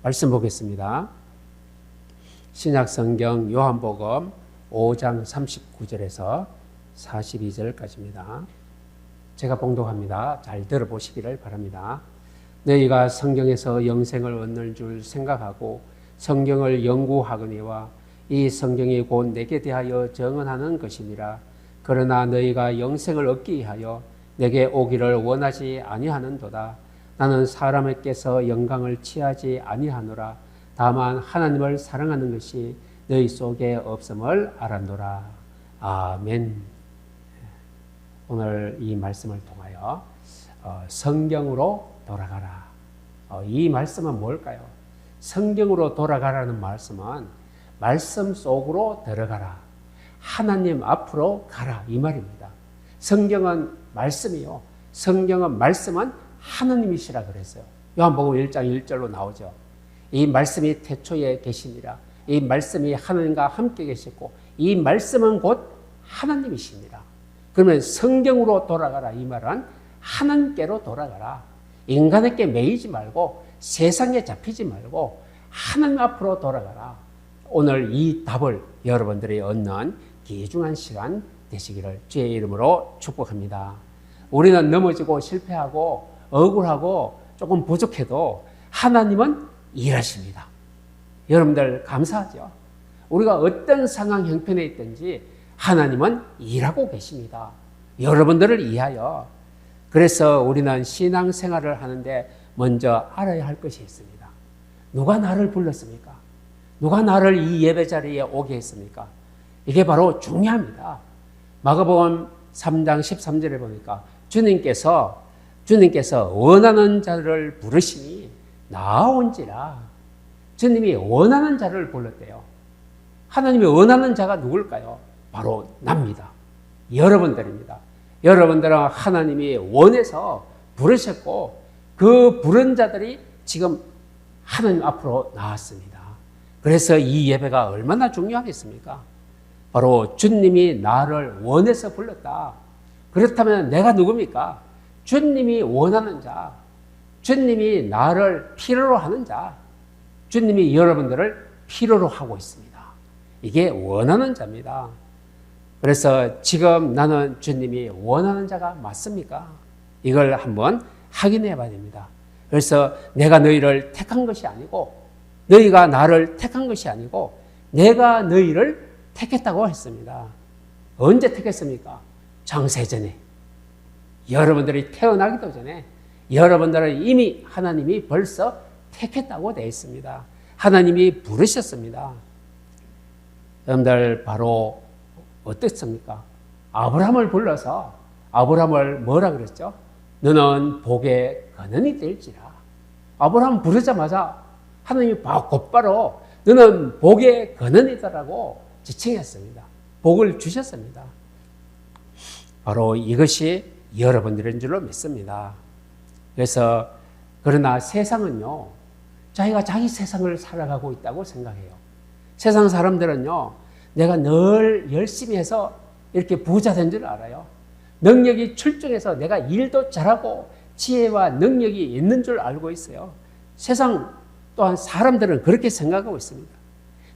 말씀 보겠습니다. 신약성경 요한복음 5장 39절에서 42절까지입니다. 제가 봉독합니다. 잘 들어보시기를 바랍니다. 너희가 성경에서 영생을 얻는 줄 생각하고 성경을 연구하거니와 이 성경이 곧 내게 대하여 증언하는 것이니라. 그러나 너희가 영생을 얻기 위하여 내게 오기를 원하지 아니하는도다. 나는 사람에게서 영광을 취하지 아니하노라. 다만 하나님을 사랑하는 것이 너희 속에 없음을 알았노라. 아멘. 오늘 이 말씀을 통하여 성경으로 돌아가라. 이 말씀은 뭘까요? 성경으로 돌아가라는 말씀은 말씀 속으로 들어가라. 하나님 앞으로 가라. 이 말입니다. 성경은 말씀이요. 성경은 말씀은 하나님이시라 그랬어요. 요한복음 1장 1절로 나오죠. 이 말씀이 태초에 계시니라. 이 말씀이 하나님과 함께 계시고 이 말씀은 곧 하나님이시니라. 그러면 성경으로 돌아가라. 이 말은 하나님께로 돌아가라. 인간에게 매이지 말고 세상에 잡히지 말고 하나님 앞으로 돌아가라. 오늘 이 답을 여러분들이 얻는 귀중한 시간 되시기를 주의 이름으로 축복합니다. 우리는 넘어지고 실패하고 억울하고 조금 부족해도 하나님은 일하십니다. 여러분들 감사하죠? 우리가 어떤 상황 형편에 있든지 하나님은 일하고 계십니다. 여러분들을 위하여. 그래서 우리는 신앙생활을 하는데 먼저 알아야 할 것이 있습니다. 누가 나를 불렀습니까? 누가 나를 이 예배 자리에 오게 했습니까? 이게 바로 중요합니다. 마가복음 3장 13절에 보니까 주님께서 원하는 자를 부르시니 나온지라. 주님이 원하는 자를 불렀대요. 하나님이 원하는 자가 누굴까요? 바로 납니다. 여러분들입니다. 여러분들은 하나님이 원해서 부르셨고 그 부른 자들이 지금 하나님 앞으로 나왔습니다. 그래서 이 예배가 얼마나 중요하겠습니까? 바로 주님이 나를 원해서 불렀다. 그렇다면 내가 누굽니까? 주님이 원하는 자, 주님이 나를 필요로 하는 자, 주님이 여러분들을 필요로 하고 있습니다. 이게 원하는 자입니다. 그래서 지금 나는 주님이 원하는 자가 맞습니까? 이걸 한번 확인해 봐야 됩니다. 그래서 내가 너희를 택한 것이 아니고 너희가 나를 택한 것이 아니고 내가 너희를 택했다고 했습니다. 언제 택했습니까? 창세전에. 여러분들이 태어나기도 전에 여러분들을 이미 하나님이 벌써 택했다고 되어 있습니다. 하나님이 부르셨습니다. 여러분들 바로 어땠습니까? 아브라함을 불러서 아브라함을 뭐라 그랬죠? 너는 복의 근원이 될지라. 아브라함 부르자마자 하나님이 곧바로 너는 복의 근원이다라고 지칭했습니다. 복을 주셨습니다. 바로 이것이 여러분들인 줄로 믿습니다. 그래서 그러나 세상은요, 자기가 자기 세상을 살아가고 있다고 생각해요. 세상 사람들은요, 내가 늘 열심히 해서 이렇게 부자 된 줄 알아요. 능력이 출중해서 내가 일도 잘하고 지혜와 능력이 있는 줄 알고 있어요. 세상 또한 사람들은 그렇게 생각하고 있습니다.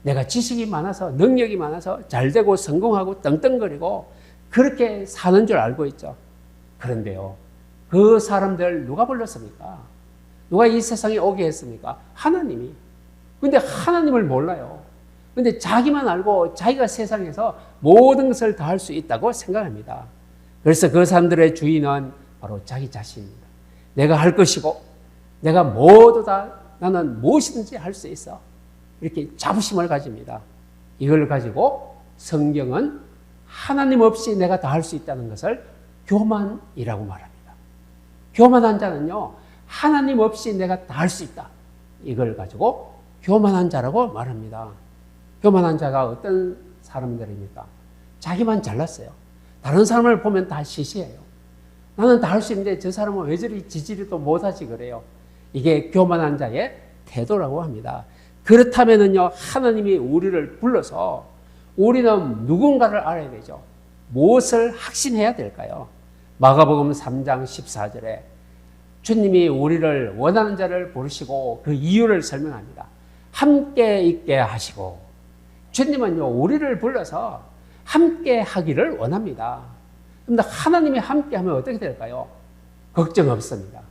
내가 지식이 많아서 능력이 많아서 잘되고 성공하고 떵떵거리고 그렇게 사는 줄 알고 있죠. 그런데요, 그 사람들 누가 불렀습니까? 누가 이 세상에 오게 했습니까? 하나님이. 근데 하나님을 몰라요. 근데 자기만 알고 자기가 세상에서 모든 것을 다 할 수 있다고 생각합니다. 그래서 그 사람들의 주인은 바로 자기 자신입니다. 내가 할 것이고 내가 모두 다 나는 무엇이든지 할 수 있어. 이렇게 자부심을 가집니다. 이걸 가지고 성경은 하나님 없이 내가 다 할 수 있다는 것을 교만이라고 말합니다. 교만한 자는요, 하나님 없이 내가 다 할 수 있다. 이걸 가지고 교만한 자라고 말합니다. 교만한 자가 어떤 사람들입니까? 자기만 잘났어요. 다른 사람을 보면 다 시시해요. 나는 다 할 수 있는데 저 사람은 왜 저리 지지리도 못하지 그래요. 이게 교만한 자의 태도라고 합니다. 그렇다면요, 하나님이 우리를 불러서 우리는 누군가를 알아야 되죠. 무엇을 확신해야 될까요? 마가복음 3장 14절에 주님이 우리를 원하는 자를 부르시고 그 이유를 설명합니다. 함께 있게 하시고, 주님은요, 우리를 불러서 함께 하기를 원합니다. 그런데 하나님이 함께 하면 어떻게 될까요? 걱정 없습니다.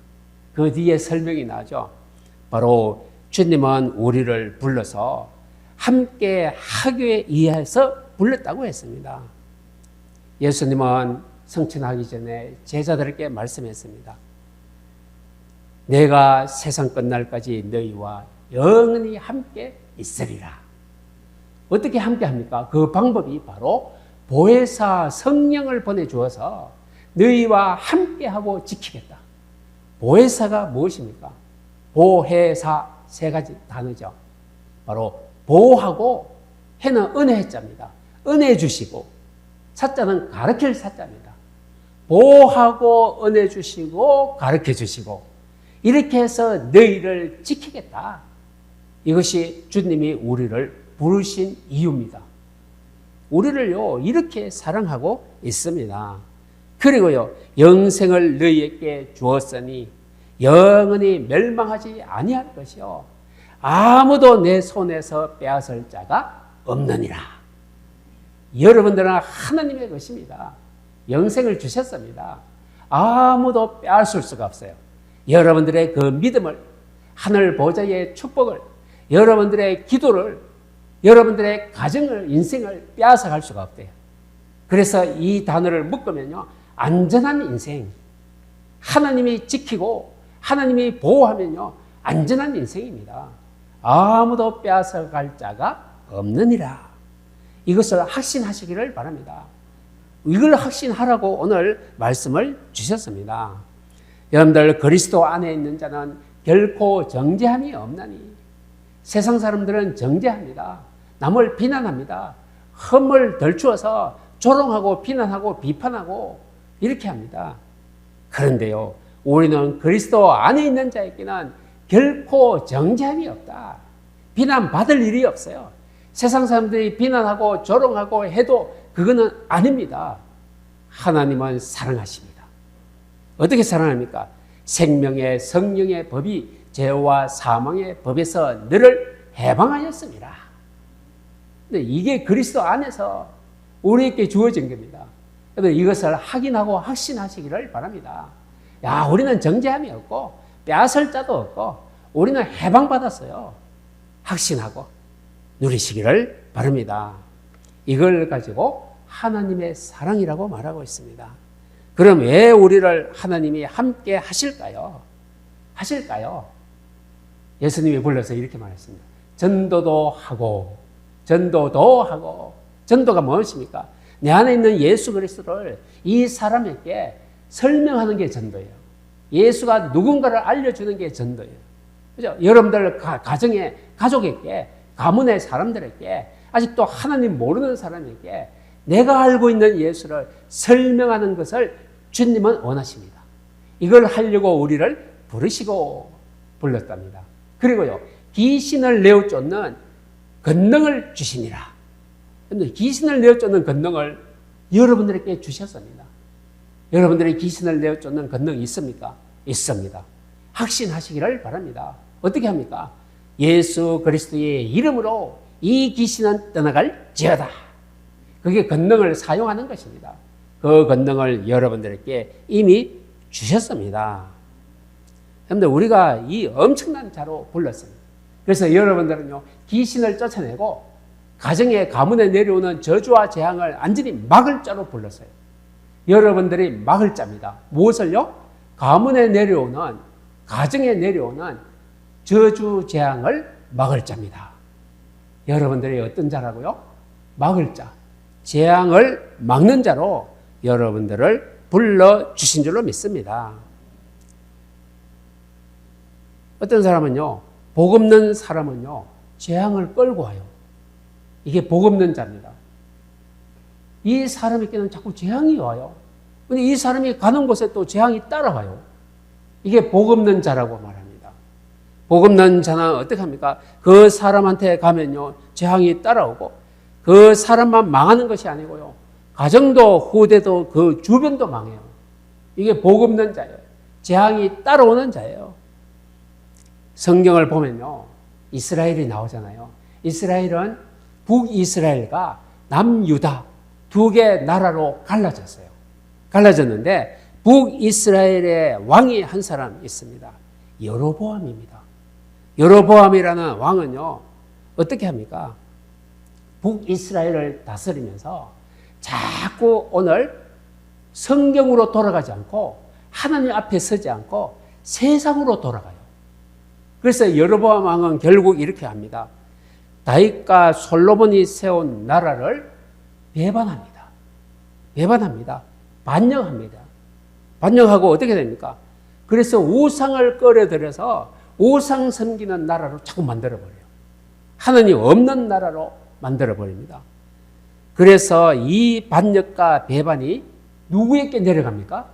그 뒤에 설명이 나죠. 바로 주님은 우리를 불러서 함께 하기 위해서 불렀다고 했습니다. 예수님은 성천하기 전에 제자들에게 말씀했습니다. 내가 세상 끝날까지 너희와 영원히 함께 있으리라. 어떻게 함께 합니까? 그 방법이 바로 보혜사 성령을 보내주어서 너희와 함께하고 지키겠다. 보혜사가 무엇입니까? 보혜사 세 가지 단어죠. 바로 보하고 해는 은혜 해자입니다. 은혜 주시고, 사자는 가르칠 사자입니다. 보하고 은혜 주시고 가르쳐 주시고, 이렇게 해서 너희를 지키겠다. 이것이 주님이 우리를 부르신 이유입니다. 우리를요, 이렇게 사랑하고 있습니다. 그리고요, 영생을 너희에게 주었으니 영원히 멸망하지 아니할 것이요, 아무도 내 손에서 빼앗을 자가 없느니라. 여러분들은 하나님의 것입니다. 영생을 주셨습니다. 아무도 빼앗을 수가 없어요. 여러분들의 그 믿음을, 하늘 보좌의 축복을, 여러분들의 기도를, 여러분들의 가정을, 인생을 빼앗아갈 수가 없대요. 그래서 이 단어를 묶으면요, 안전한 인생, 하나님이 지키고 하나님이 보호하면요, 안전한 인생입니다. 아무도 빼앗아갈 자가 없느니라. 이것을 확신하시기를 바랍니다. 이걸 확신하라고 오늘 말씀을 주셨습니다. 여러분들, 그리스도 안에 있는 자는 결코 정죄함이 없나니. 세상 사람들은 정죄합니다. 남을 비난합니다. 흠을 덜추어서 조롱하고 비난하고 비판하고 이렇게 합니다. 그런데요, 우리는 그리스도 안에 있는 자에게는 결코 정죄함이 없다. 비난받을 일이 없어요. 세상 사람들이 비난하고 조롱하고 해도 그거는 아닙니다. 하나님은 사랑하십니다. 어떻게 사랑합니까? 생명의 성령의 법이 죄와 사망의 법에서 너를 해방하였습니다. 근데 이게 그리스도 안에서 우리에게 주어진 겁니다. 그래서 이것을 확인하고 확신하시기를 바랍니다. 야, 우리는 정죄함이 없고 빼앗을 자도 없고 우리는 해방받았어요. 확신하고 누리시기를 바랍니다. 이걸 가지고 하나님의 사랑이라고 말하고 있습니다. 그럼 왜 우리를 하나님이 함께 하실까요? 하실까요? 예수님이 불러서 이렇게 말했습니다. 전도도 하고, 전도도 하고. 전도가 무엇입니까? 내 안에 있는 예수 그리스도를 이 사람에게 설명하는 게 전도예요. 예수가 누군가를 알려주는 게 전도예요. 그죠? 여러분들 가정에, 가족에게, 가문의 사람들에게, 아직도 하나님 모르는 사람에게 내가 알고 있는 예수를 설명하는 것을 주님은 원하십니다. 이걸 하려고 우리를 부르시고 불렀답니다. 그리고요, 귀신을 내어 쫓는 권능을 주시니라. 근데 귀신을 내어 쫓는 권능을 여러분들에게 주셨습니다. 여러분들이 귀신을 내어 쫓는 권능이 있습니까? 있습니다. 확신하시기를 바랍니다. 어떻게 합니까? 예수 그리스도의 이름으로 이 귀신은 떠나갈지어다. 그게 권능을 사용하는 것입니다. 그 권능을 여러분들에게 이미 주셨습니다. 그런데 우리가 이 엄청난 자로 불렀습니다. 그래서 여러분들은요, 귀신을 쫓아내고 가정에, 가문에 내려오는 저주와 재앙을 완전히 막을 자로 불렀어요. 여러분들이 막을 자입니다. 무엇을요? 가문에 내려오는, 가정에 내려오는 저주 재앙을 막을 자입니다. 여러분들이 어떤 자라고요? 막을 자, 재앙을 막는 자로 여러분들을 불러주신 줄로 믿습니다. 어떤 사람은요, 복 없는 사람은요, 재앙을 끌고 와요. 이게 복 없는 자입니다. 이 사람에게는 자꾸 재앙이 와요. 근데 이 사람이 가는 곳에 또 재앙이 따라와요. 이게 복 없는 자라고 말합니다. 복 없는 자는 어떻게 합니까? 그 사람한테 가면요, 재앙이 따라오고 그 사람만 망하는 것이 아니고요, 가정도 후대도 그 주변도 망해요. 이게 복 없는 자예요. 재앙이 따라오는 자예요. 성경을 보면요, 이스라엘이 나오잖아요. 이스라엘은 북이스라엘과 남유다 두 개 나라로 갈라졌어요. 갈라졌는데 북이스라엘의 왕이 한 사람 있습니다. 여로보암입니다. 여로보암이라는 왕은요, 어떻게 합니까? 북이스라엘을 다스리면서 자꾸 오늘 성경으로 돌아가지 않고 하나님 앞에 서지 않고 세상으로 돌아가요. 그래서 여로보암 왕은 결국 이렇게 합니다. 다윗과 솔로몬이 세운 나라를 배반합니다. 배반합니다. 반영합니다. 반영하고 어떻게 됩니까? 그래서 우상을 끌어들여서 우상 섬기는 나라로 자꾸 만들어버려요. 하나님 없는 나라로 만들어버립니다. 그래서 이 반역과 배반이 누구에게 내려갑니까?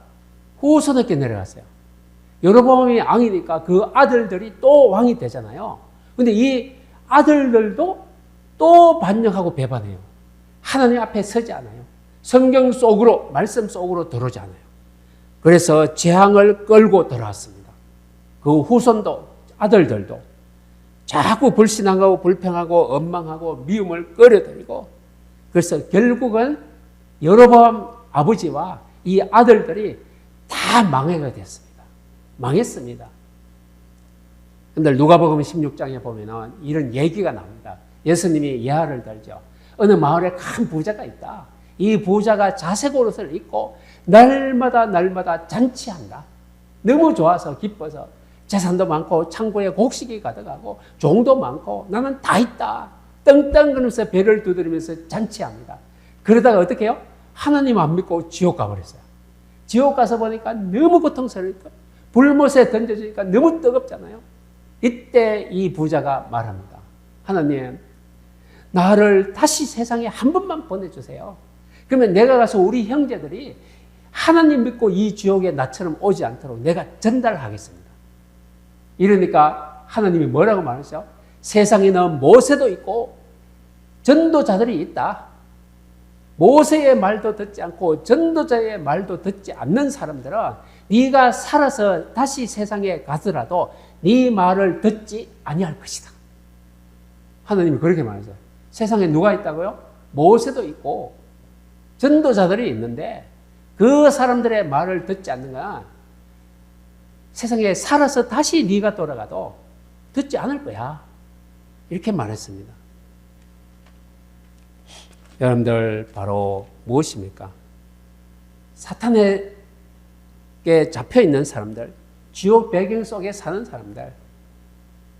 후손에게 내려갔어요. 여로보암이 왕이니까 그 아들들이 또 왕이 되잖아요. 근데 이 아들들도 또 반역하고 배반해요. 하나님 앞에 서지 않아요. 성경 속으로, 말씀 속으로 들어오지 않아요. 그래서 재앙을 끌고 들어왔습니다. 그 후손도, 아들들도 자꾸 불신앙하고 불평하고 원망하고 미움을 끌어들이고, 그래서 결국은 여로보암 아버지와 이 아들들이 다 망해가 됐습니다. 망했습니다. 근데 누가복음 16장에 보면은 이런 얘기가 나옵니다. 예수님이 예화를 들죠. 어느 마을에 큰 부자가 있다. 이 부자가 자색 옷을 입고 날마다 잔치한다. 너무 좋아서 기뻐서 재산도 많고 창고에 곡식이 가득하고 종도 많고 나는 다 있다. 떵떵거리면서 배를 두드리면서 잔치합니다. 그러다가 어떻게 해요? 하나님 안 믿고 지옥 가버렸어요. 지옥 가서 보니까 너무 고통스럽고 불못에 던져지니까 너무 뜨겁잖아요. 이때 이 부자가 말합니다. 하나님, 나를 다시 세상에 한 번만 보내주세요. 그러면 내가 가서 우리 형제들이 하나님 믿고 이 지옥에 나처럼 오지 않도록 내가 전달하겠습니다. 이러니까 하나님이 뭐라고 말하죠? 세상에는 모세도 있고 전도자들이 있다. 모세의 말도 듣지 않고 전도자의 말도 듣지 않는 사람들은 네가 살아서 다시 세상에 가더라도 네 말을 듣지 아니할 것이다. 하나님이 그렇게 말하죠. 세상에 누가 있다고요? 모세도 있고 전도자들이 있는데 그 사람들의 말을 듣지 않는 건 세상에 살아서 다시 네가 돌아가도 듣지 않을 거야. 이렇게 말했습니다. 여러분들 바로 무엇입니까? 사탄에게 잡혀있는 사람들, 지옥 배경 속에 사는 사람들,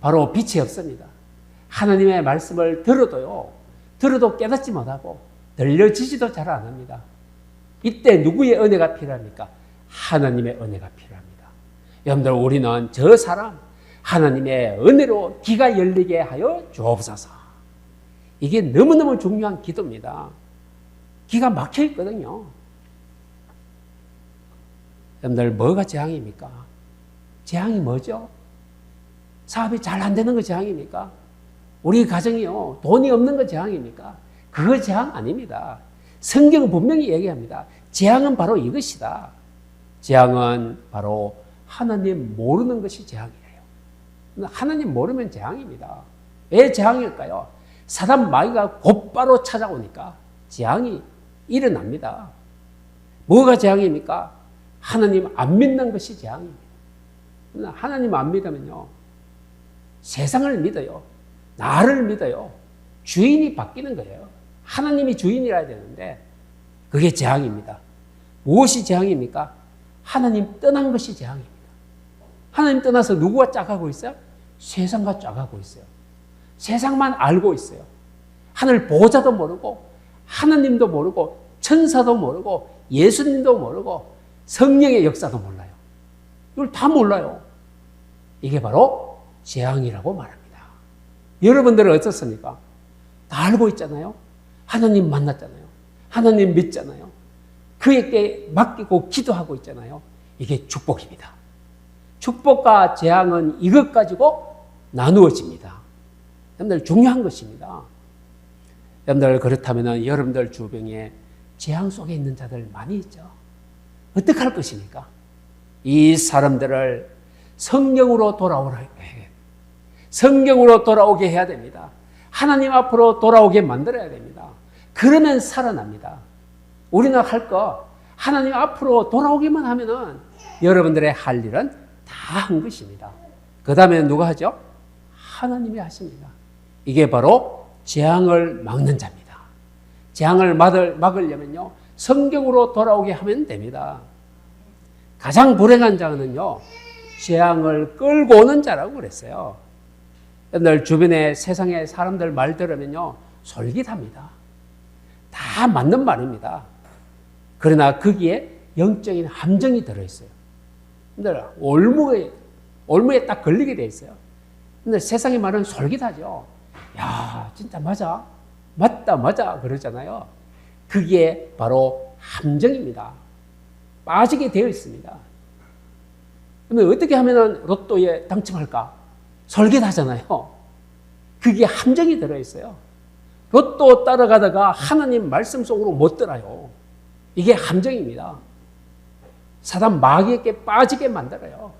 바로 빛이 없습니다. 하나님의 말씀을 들어도 깨닫지 못하고 들려지지도 잘 안 합니다. 이때 누구의 은혜가 필요합니까? 하나님의 은혜가 필요합니다. 여러분들, 우리는 저 사람 하나님의 은혜로 귀가 열리게 하여 주옵소서. 이게 너무너무 중요한 기도입니다. 귀가 막혀 있거든요. 여러분들, 뭐가 재앙입니까? 재앙이 뭐죠? 사업이 잘 안 되는 거 재앙입니까? 우리 가정이요, 돈이 없는 거 재앙입니까? 그거 재앙 아닙니다. 성경은 분명히 얘기합니다. 재앙은 바로 이것이다. 재앙은 바로 하나님 모르는 것이 재앙이에요. 하나님 모르면 재앙입니다. 왜 재앙일까요? 사단 마귀가 곧바로 찾아오니까 재앙이 일어납니다. 뭐가 재앙입니까? 하나님 안 믿는 것이 재앙입니다. 하나님 안 믿으면요, 세상을 믿어요. 나를 믿어요. 주인이 바뀌는 거예요. 하나님이 주인이라야 되는데 그게 재앙입니다. 무엇이 재앙입니까? 하나님 떠난 것이 재앙입니다. 하나님 떠나서 누구와 짝하고 있어요? 세상과 짝하고 있어요. 세상만 알고 있어요. 하늘 보호자도 모르고 하나님도 모르고 천사도 모르고 예수님도 모르고 성령의 역사도 몰라요. 이걸 다 몰라요. 이게 바로 재앙이라고 말합니다. 여러분들은 어떻습니까? 다 알고 있잖아요. 하나님 만났잖아요. 하나님 믿잖아요. 그에게 맡기고 기도하고 있잖아요. 이게 축복입니다. 축복과 재앙은 이것 가지고 나누어집니다. 여러분들, 중요한 것입니다. 여러분들, 그렇다면 여러분들 주변에 재앙 속에 있는 자들 많이 있죠. 어떻게 할 것입니까? 이 사람들을 성경으로 돌아오라 해요. 성경으로 돌아오게 해야 됩니다. 하나님 앞으로 돌아오게 만들어야 됩니다. 그러면 살아납니다. 우리는 할 거 하나님 앞으로 돌아오기만 하면은 여러분들의 할 일은 다 한 것입니다. 그 다음에 누가 하죠? 하나님이 하십니다. 이게 바로 재앙을 막는 자입니다. 재앙을 막으려면요, 성경으로 돌아오게 하면 됩니다. 가장 불행한 자는요, 재앙을 끌고 오는 자라고 그랬어요. 늘 주변에 세상의 사람들 말 들으면요, 솔깃합니다. 다 맞는 말입니다. 그러나 거기에 영적인 함정이 들어있어요. 근데 올무에 딱 걸리게 돼 있어요. 근데 세상의 말은 솔깃하죠. 야, 진짜 맞아. 맞다. 그러잖아요. 그게 바로 함정입니다. 빠지게 되어 있습니다. 근데 어떻게 하면 로또에 당첨할까? 솔깃하잖아요. 그게 함정이 들어있어요. 로또 따라가다가 하나님 말씀 속으로 못 들어요. 이게 함정입니다. 사단 마귀에게 빠지게 만들어요.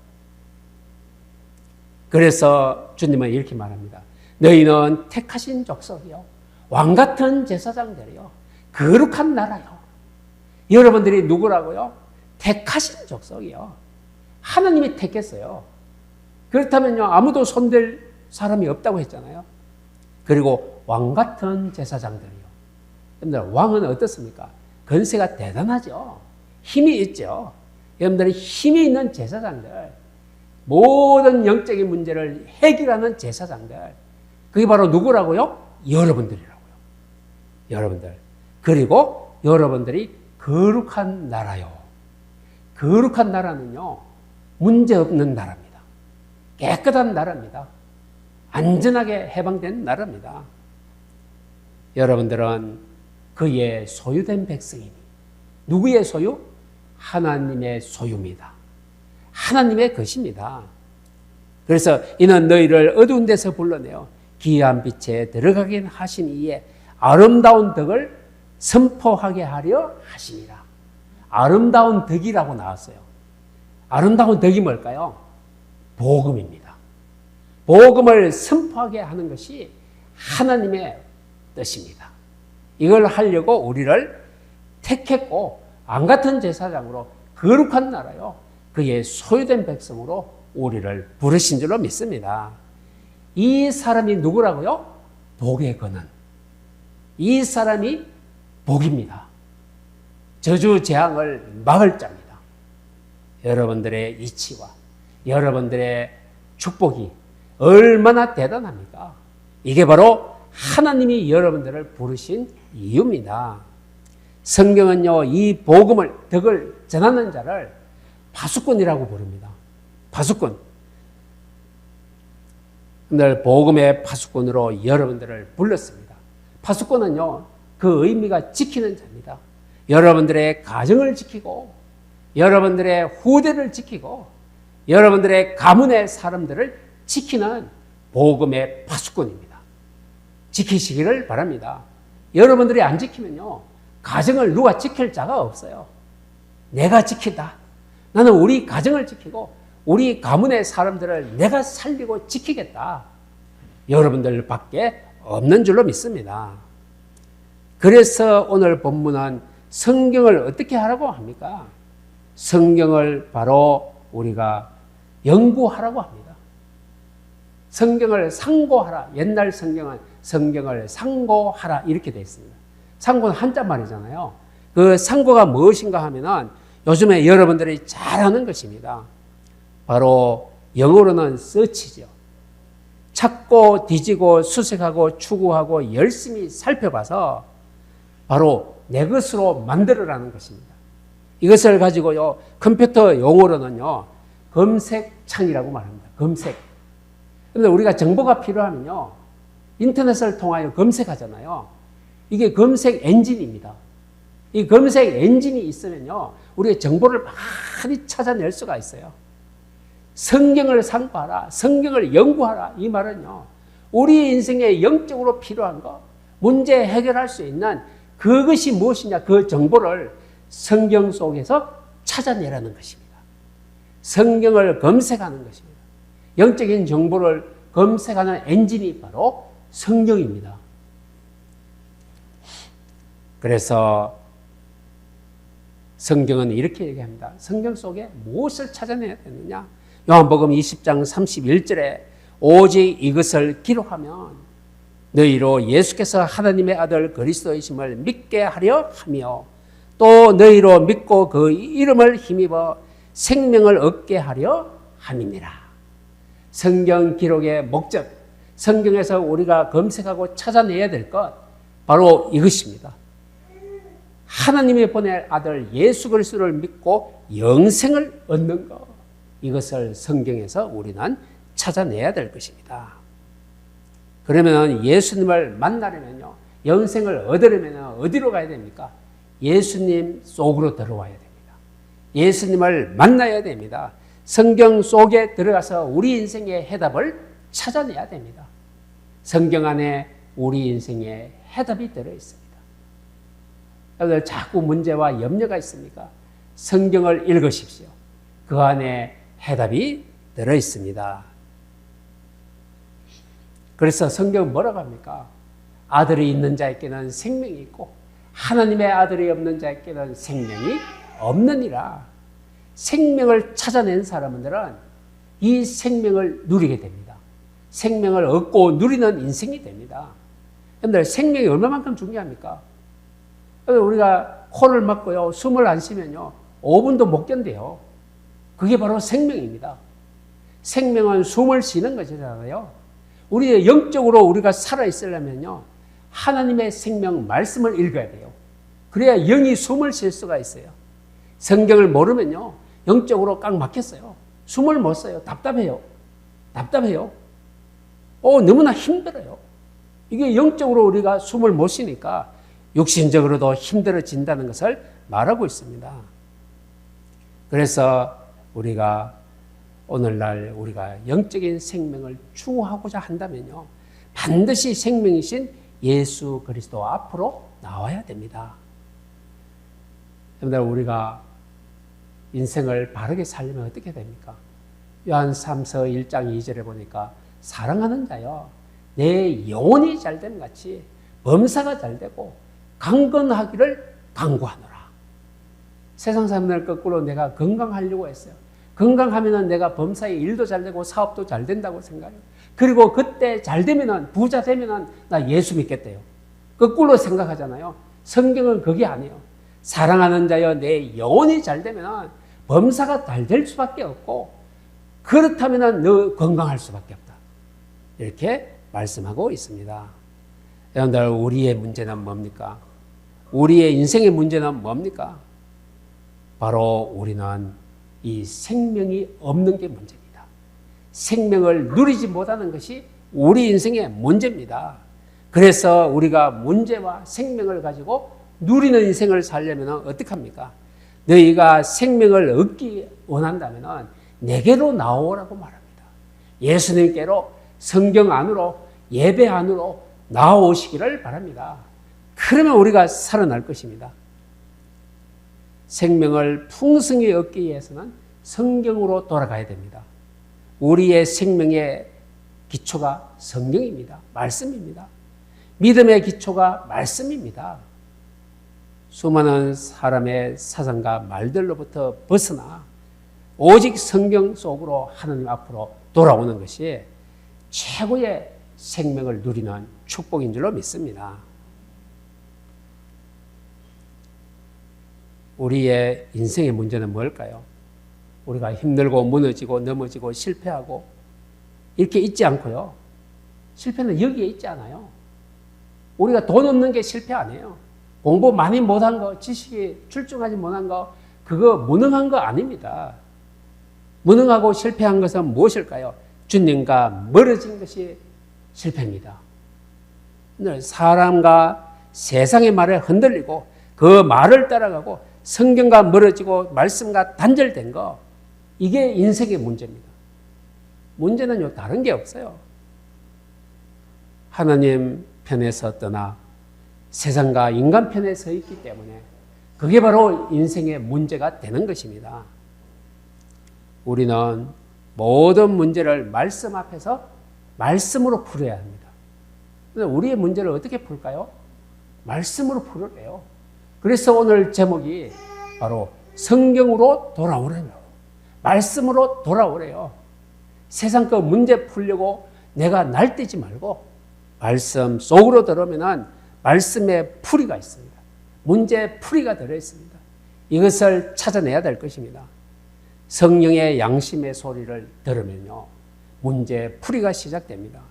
그래서 주님은 이렇게 말합니다. 너희는 택하신 족속이요, 왕같은 제사장들이요, 거룩한 나라요. 여러분들이 누구라고요? 택하신 족속이요. 하나님이 택했어요. 그렇다면요, 아무도 손댈 사람이 없다고 했잖아요. 그리고 왕같은 제사장들이요. 여러분들, 왕은 어떻습니까? 권세가 대단하죠. 힘이 있죠. 여러분들이 힘이 있는 제사장들, 모든 영적인 문제를 해결하는 제사장들, 그게 바로 누구라고요? 여러분들이라고요. 여러분들. 그리고 여러분들이 거룩한 나라요. 거룩한 나라는요, 문제없는 나라입니다. 깨끗한 나라입니다. 안전하게 해방된 나라입니다. 여러분들은 그의 소유된 백성이니, 누구의 소유? 하나님의 소유입니다. 하나님의 것입니다. 그래서 이는 너희를 어두운 데서 불러내어 기이한 빛에 들어가게 하신 이에 아름다운 덕을 선포하게 하려 하심이라. 아름다운 덕이라고 나왔어요. 아름다운 덕이 뭘까요? 복음입니다. 복음을 선포하게 하는 것이 하나님의 뜻입니다. 이걸 하려고 우리를 택했고, 왕같은 제사장으로 거룩한 나라요, 그의 소유된 백성으로 우리를 부르신 줄로 믿습니다. 이 사람이 누구라고요? 복의 근원. 이 사람이 복입니다. 저주 재앙을 막을 자입니다. 여러분들의 이치와 여러분들의 축복이 얼마나 대단합니까? 이게 바로 하나님이 여러분들을 부르신 이유입니다. 성경은요, 이 복음을, 덕을 전하는 자를 파수꾼이라고 부릅니다. 파수꾼. 늘 복음의 파수꾼으로 여러분들을 불렀습니다. 파수꾼은요, 그 의미가 지키는 자입니다. 여러분들의 가정을 지키고, 여러분들의 후대를 지키고, 여러분들의 가문의 사람들을 지키는 복음의 파수꾼입니다. 지키시기를 바랍니다. 여러분들이 안 지키면요, 가정을 누가 지킬 자가 없어요. 내가 지킨다. 나는 우리 가정을 지키고 우리 가문의 사람들을 내가 살리고 지키겠다. 여러분들밖에 없는 줄로 믿습니다. 그래서 오늘 본문은 성경을 어떻게 하라고 합니까? 성경을 바로 우리가 연구하라고 합니다. 성경을 상고하라. 옛날 성경은 성경을 상고하라 이렇게 되어 있습니다. 상고는 한자말이잖아요. 그 상고가 무엇인가 하면은 요즘에 여러분들이 잘 아는 것입니다. 바로 영어로는 search죠. 찾고 뒤지고 수색하고 추구하고 열심히 살펴봐서 바로 내 것으로 만들어라는 것입니다. 이것을 가지고요, 컴퓨터 용어로는요, 검색창이라고 말합니다. 검색. 그런데 우리가 정보가 필요하면요, 인터넷을 통하여 검색하잖아요. 이게 검색 엔진입니다. 이 검색 엔진이 있으면요, 우리가 정보를 많이 찾아낼 수가 있어요. 성경을 상고하라, 성경을 연구하라. 이 말은요, 우리 인생에 영적으로 필요한 것, 문제 해결할 수 있는 그것이 무엇이냐, 그 정보를 성경 속에서 찾아내라는 것입니다. 성경을 검색하는 것입니다. 영적인 정보를 검색하는 엔진이 바로 성경입니다. 그래서 성경은 이렇게 얘기합니다. 성경 속에 무엇을 찾아내야 되느냐? 요한복음 20장 31절에 오직 이것을 기록하면 너희로 예수께서 하나님의 아들 그리스도이심을 믿게 하려 하며 또 너희로 믿고 그 이름을 힘입어 생명을 얻게 하려 함이니라. 성경 기록의 목적, 성경에서 우리가 검색하고 찾아내야 될 것 바로 이것입니다. 하나님이 보낼 아들 예수 그리스도를 믿고 영생을 얻는 것, 이것을 성경에서 우리는 찾아내야 될 것입니다. 그러면 예수님을 만나려면요, 영생을 얻으려면 어디로 가야 됩니까? 예수님 속으로 들어와야 됩니다. 예수님을 만나야 됩니다. 성경 속에 들어가서 우리 인생의 해답을 찾아내야 됩니다. 성경 안에 우리 인생의 해답이 들어있습니다. 여러분들 자꾸 문제와 염려가 있습니까? 성경을 읽으십시오. 그 안에 해답이 들어있습니다. 그래서 성경은 뭐라고 합니까? 아들이 있는 자에게는 생명이 있고 하나님의 아들이 없는 자에게는 생명이 없느니라. 생명을 찾아낸 사람들은 이 생명을 누리게 됩니다. 생명을 얻고 누리는 인생이 됩니다. 여러분들 생명이 얼마만큼 중요합니까? 우리가 코를 막고요, 숨을 안 쉬면요, 5분도 못 견뎌요. 그게 바로 생명입니다. 생명은 숨을 쉬는 것이잖아요. 우리 영적으로 우리가 살아있으려면요, 하나님의 생명 말씀을 읽어야 돼요. 그래야 영이 숨을 쉴 수가 있어요. 성경을 모르면요, 영적으로 꽉 막혔어요. 숨을 못 쉬어요. 답답해요. 너무나 힘들어요. 이게 영적으로 우리가 숨을 못 쉬니까 육신적으로도 힘들어진다는 것을 말하고 있습니다. 그래서 우리가 오늘날 우리가 영적인 생명을 추구하고자 한다면요, 반드시 생명이신 예수 그리스도 앞으로 나와야 됩니다. 여러분들, 우리가 인생을 바르게 살려면 어떻게 됩니까? 요한 3서 1장 2절에 보니까 사랑하는 자여 내 영혼이 잘됨 같이 범사가 잘되고 강건하기를 간구하노라. 세상 사람들 거꾸로 내가 건강하려고 했어요. 건강하면 내가 범사의 일도 잘되고 사업도 잘된다고 생각해요. 그리고 그때 잘되면, 부자 되면 나 예수 믿겠대요. 거꾸로 생각하잖아요. 성경은 그게 아니에요. 사랑하는 자여 내 영혼이 잘되면 범사가 잘될 수밖에 없고 그렇다면 너 건강할 수밖에 없다. 이렇게 말씀하고 있습니다. 여러분들, 우리의 문제는 뭡니까? 우리의 인생의 문제는 뭡니까? 바로 우리는 이 생명이 없는 게 문제입니다. 생명을 누리지 못하는 것이 우리 인생의 문제입니다. 그래서 우리가 문제와 생명을 가지고 누리는 인생을 살려면 어떡합니까? 너희가 생명을 얻기 원한다면 내게로 나오라고 말합니다. 예수님께로, 성경 안으로, 예배 안으로 나오시기를 바랍니다. 그러면 우리가 살아날 것입니다. 생명을 풍성히 얻기 위해서는 성경으로 돌아가야 됩니다. 우리의 생명의 기초가 성경입니다. 말씀입니다. 믿음의 기초가 말씀입니다. 수많은 사람의 사상과 말들로부터 벗어나 오직 성경 속으로 하나님 앞으로 돌아오는 것이 최고의 생명을 누리는 축복인 줄로 믿습니다. 우리의 인생의 문제는 뭘까요? 우리가 힘들고 무너지고 넘어지고 실패하고 이렇게 있지 않고요. 실패는 여기에 있지 않아요. 우리가 돈 없는 게 실패 아니에요. 공부 많이 못한 거, 지식이 출중하지 못한 거, 그거 무능한 거 아닙니다. 무능하고 실패한 것은 무엇일까요? 주님과 멀어진 것이 실패입니다. 사람과 세상의 말에 흔들리고 그 말을 따라가고 성경과 멀어지고 말씀과 단절된 거, 이게 인생의 문제입니다. 문제는요, 다른 게 없어요. 하나님 편에서 떠나 세상과 인간 편에 서 있기 때문에 그게 바로 인생의 문제가 되는 것입니다. 우리는 모든 문제를 말씀 앞에서 말씀으로 풀어야 합니다. 그런데 우리의 문제를 어떻게 풀까요? 말씀으로 풀어요. 그래서 오늘 제목이 바로 성경으로 돌아오래요. 말씀으로 돌아오래요. 세상 그 문제 풀려고 내가 날뛰지 말고 말씀 속으로 들어오면 말씀의 풀이가 있습니다. 문제의 풀이가 들어있습니다. 이것을 찾아내야 될 것입니다. 성령의 양심의 소리를 들으면요, 문제의 풀이가 시작됩니다.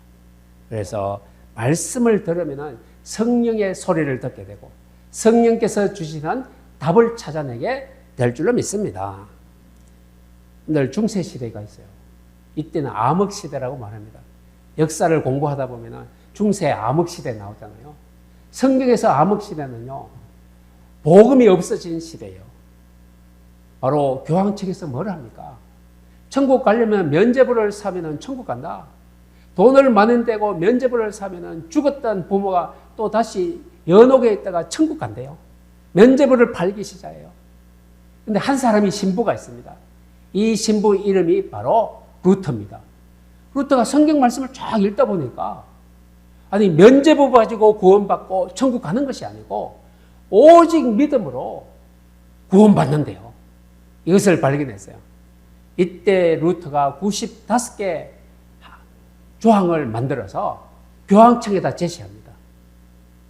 그래서 말씀을 들으면 성령의 소리를 듣게 되고 성령께서 주시는 답을 찾아내게 될 줄로 믿습니다. 늘 중세시대가 있어요. 이때는 암흑시대라고 말합니다. 역사를 공부하다 보면 중세 암흑시대 나오잖아요. 성경에서 암흑시대는요, 복음이 없어진 시대예요. 바로 교황 측에서 뭘 합니까? 천국 가려면 면죄부를 사면 천국 간다. 돈을 많이 떼고 면죄부를 사면 죽었던 부모가 또 다시 연옥에 있다가 천국 간대요. 면죄부를 팔기 시작해요. 근데 한 사람이 신부가 있습니다. 이 신부 이름이 바로 루터입니다. 루터가 성경 말씀을 쫙 읽다 보니까 아니 면죄부 가지고 구원받고 천국 가는 것이 아니고 오직 믿음으로 구원받는데요. 이것을 발견했어요. 이때 루터가 95개 조항을 만들어서 교황청에다 제시합니다.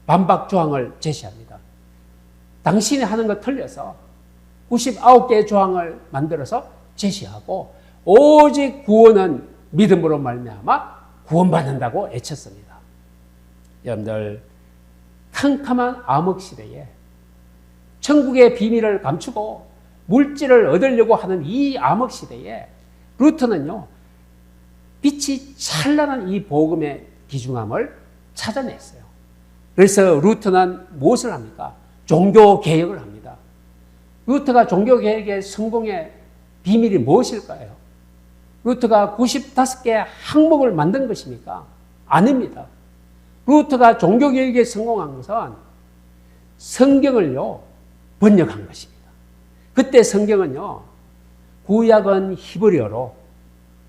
반박 조항을 제시합니다. 당신이 하는 거 틀려서 99개의 조항을 만들어서 제시하고 오직 구원은 믿음으로 말미암아 구원받는다고 외쳤습니다. 여러분들, 캄캄한 암흑시대에 천국의 비밀을 감추고 물질을 얻으려고 하는 이 암흑시대에 루터는요, 빛이 찬란한 이 복음의 귀중함을 찾아냈어요. 그래서 루터는 무엇을 합니까? 종교개혁을 합니다. 루터가 종교개혁의 성공의 비밀이 무엇일까요? 루터가 95개의 항목을 만든 것입니까? 아닙니다. 루터가 종교개혁에 성공한 것은 성경을요, 번역한 것입니다. 그때 성경은요, 구약은 히브리어로,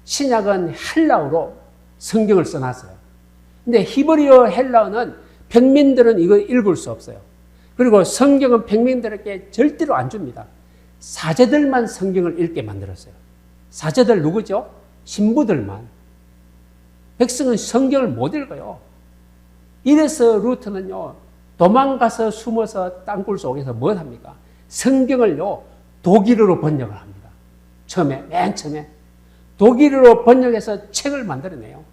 신약은 헬라어로 성경을 써놨어요. 근데 히브리어, 헬라어는 평민들은 이거 읽을 수 없어요. 그리고 성경은 평민들에게 절대로 안 줍니다. 사제들만 성경을 읽게 만들었어요. 사제들 누구죠? 신부들만. 백성은 성경을 못 읽어요. 이래서 루터는요, 도망가서 숨어서 땅굴 속에서 뭘 합니까? 성경을요, 독일어로 번역을 합니다. 맨 처음에. 독일어로 번역해서 책을 만들어내요.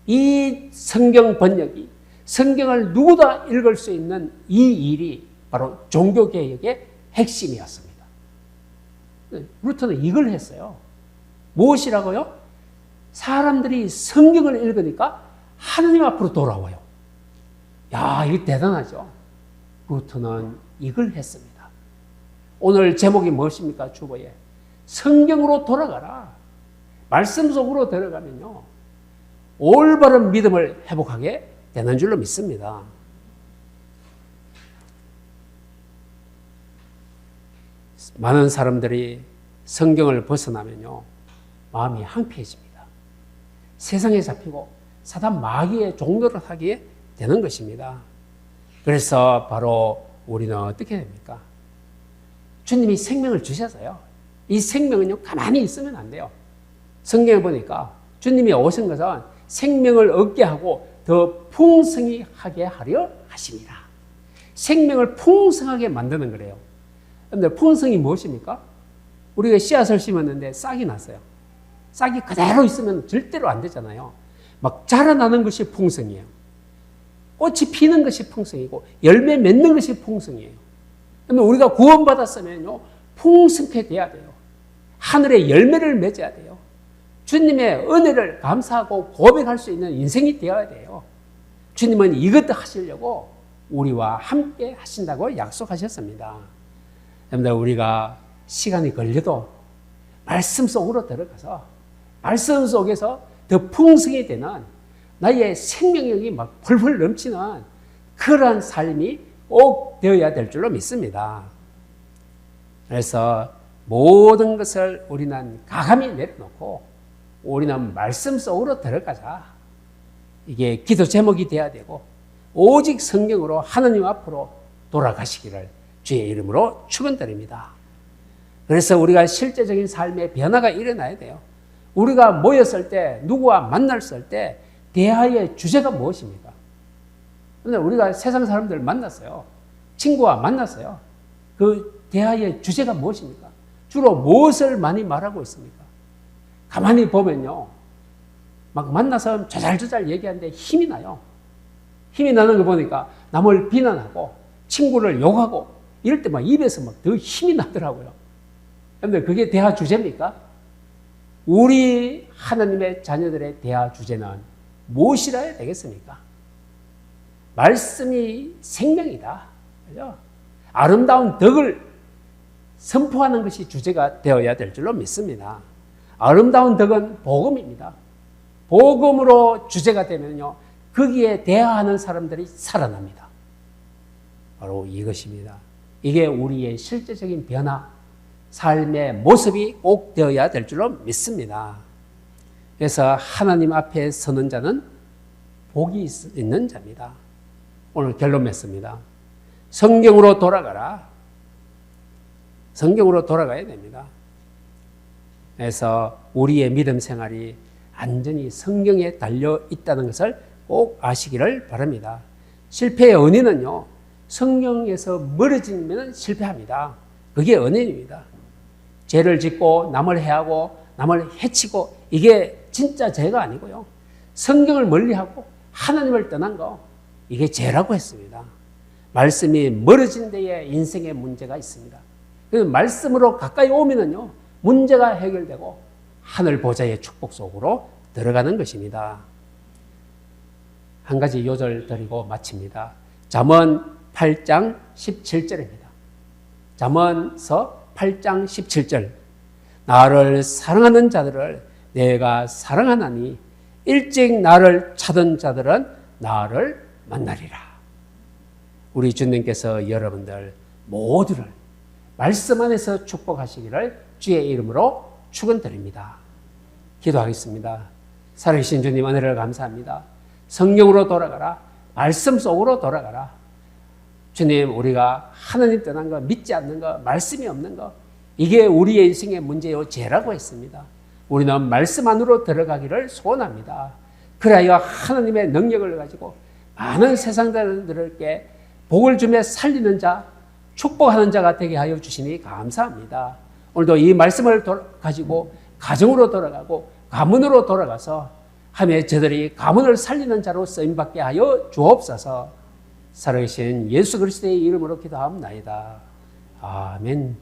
이 성경 번역이 성경을 누구나 읽을 수 있는 이 일이 바로 종교개혁의 핵심이었습니다. 루터는 이걸 했어요. 무엇이라고요? 사람들이 성경을 읽으니까 하느님 앞으로 돌아와요. 야, 이거 대단하죠? 루터는 이걸 했습니다. 오늘 제목이 무엇입니까? 주보에. 성경으로 돌아가라. 말씀 속으로 들어가면요, 올바른 믿음을 회복하게 되는 줄로 믿습니다. 많은 사람들이 성경을 벗어나면요, 마음이 황폐해집니다. 세상에 잡히고 사단 마귀의 종노를 하게 되는 것입니다. 그래서 바로 우리는 어떻게 됩니까? 주님이 생명을 주셔서요, 이 생명은요, 가만히 있으면 안 돼요. 성경에 보니까 주님이 오신 것은 생명을 얻게 하고 더 풍성히 하게 하려 하십니다. 생명을 풍성하게 만드는 거래요. 여러분들, 풍성이 무엇입니까? 우리가 씨앗을 심었는데 싹이 났어요. 싹이 그대로 있으면 절대로 안 되잖아요. 막 자라나는 것이 풍성이에요. 꽃이 피는 것이 풍성이고 열매 맺는 것이 풍성이에요. 그러면 우리가 구원받았으면요, 풍성하게 돼야 돼요. 하늘의 열매를 맺어야 돼요. 주님의 은혜를 감사하고 고백할 수 있는 인생이 되어야 돼요. 주님은 이것도 하시려고 우리와 함께 하신다고 약속하셨습니다. 여러분들, 우리가 시간이 걸려도 말씀 속으로 들어가서 말씀 속에서 더 풍성이 되는 나의 생명력이 막 펄펄 넘치는 그러한 삶이 꼭 되어야 될 줄로 믿습니다. 그래서 모든 것을 우리는 가감히 내려놓고 우리는 말씀 속으로 들어가자. 이게 기도 제목이 돼야 되고 오직 성경으로 하나님 앞으로 돌아가시기를 주의 이름으로 축원드립니다. 그래서 우리가 실제적인 삶의 변화가 일어나야 돼요. 우리가 모였을 때 누구와 만났을 때 대화의 주제가 무엇입니까? 근데 우리가 세상 사람들 만났어요. 친구와 만났어요. 그 대화의 주제가 무엇입니까? 주로 무엇을 많이 말하고 있습니까? 가만히 보면요. 막 만나서 조잘조잘 얘기하는데 힘이 나요. 힘이 나는 거 보니까 남을 비난하고 친구를 욕하고 이럴 때 막 입에서 막 더 힘이 나더라고요. 그런데 그게 대화 주제입니까? 우리 하나님의 자녀들의 대화 주제는 무엇이라 해야 되겠습니까? 말씀이 생명이다. 그죠? 아름다운 덕을 선포하는 것이 주제가 되어야 될 줄로 믿습니다. 아름다운 덕은 복음입니다. 복음으로 주제가 되면요, 거기에 대화하는 사람들이 살아납니다. 바로 이것입니다. 이게 우리의 실제적인 변화, 삶의 모습이 꼭 되어야 될 줄로 믿습니다. 그래서 하나님 앞에 서는 자는 복이 있는 자입니다. 오늘 결론 맺습니다. 성경으로 돌아가라. 성경으로 돌아가야 됩니다. 그래서 우리의 믿음 생활이 완전히 성경에 달려 있다는 것을 꼭 아시기를 바랍니다. 실패의 원인은요, 성경에서 멀어지면 실패합니다. 그게 원인입니다. 죄를 짓고 남을 해하고 남을 해치고 이게 진짜 죄가 아니고요. 성경을 멀리하고 하나님을 떠난 거, 이게 죄라고 했습니다. 말씀이 멀어진 데에 인생의 문제가 있습니다. 그래서 말씀으로 가까이 오면은요, 문제가 해결되고 하늘 보좌의 축복 속으로 들어가는 것입니다. 한 가지 요절 드리고 마칩니다. 잠언 8장 17절입니다. 잠언서 8장 17절. 나를 사랑하는 자들을 내가 사랑하나니 일찍 나를 찾은 자들은 나를 만나리라. 우리 주님께서 여러분들 모두를 말씀 안에서 축복하시기를 주의 이름으로 축원드립니다. 기도하겠습니다. 살아계신 주님 은혜를 감사합니다. 성경으로 돌아가라. 말씀 속으로 돌아가라. 주님, 우리가 하나님 떠난 거, 믿지 않는 거, 말씀이 없는 거, 이게 우리의 인생의 문제요, 죄라고 했습니다. 우리는 말씀 안으로 들어가기를 소원합니다. 그래야 하나님의 능력을 가지고 많은 세상 사람들에게 복을 주며 살리는 자, 축복하는 자가 되게 하여 주시니 감사합니다. 오늘도 이 말씀을 가지고 가정으로 돌아가고 가문으로 돌아가서 하며 저들이 가문을 살리는 자로 쓰임받게 하여 주옵소서. 살아계신 예수 그리스도의 이름으로 기도하옵나이다. 아멘.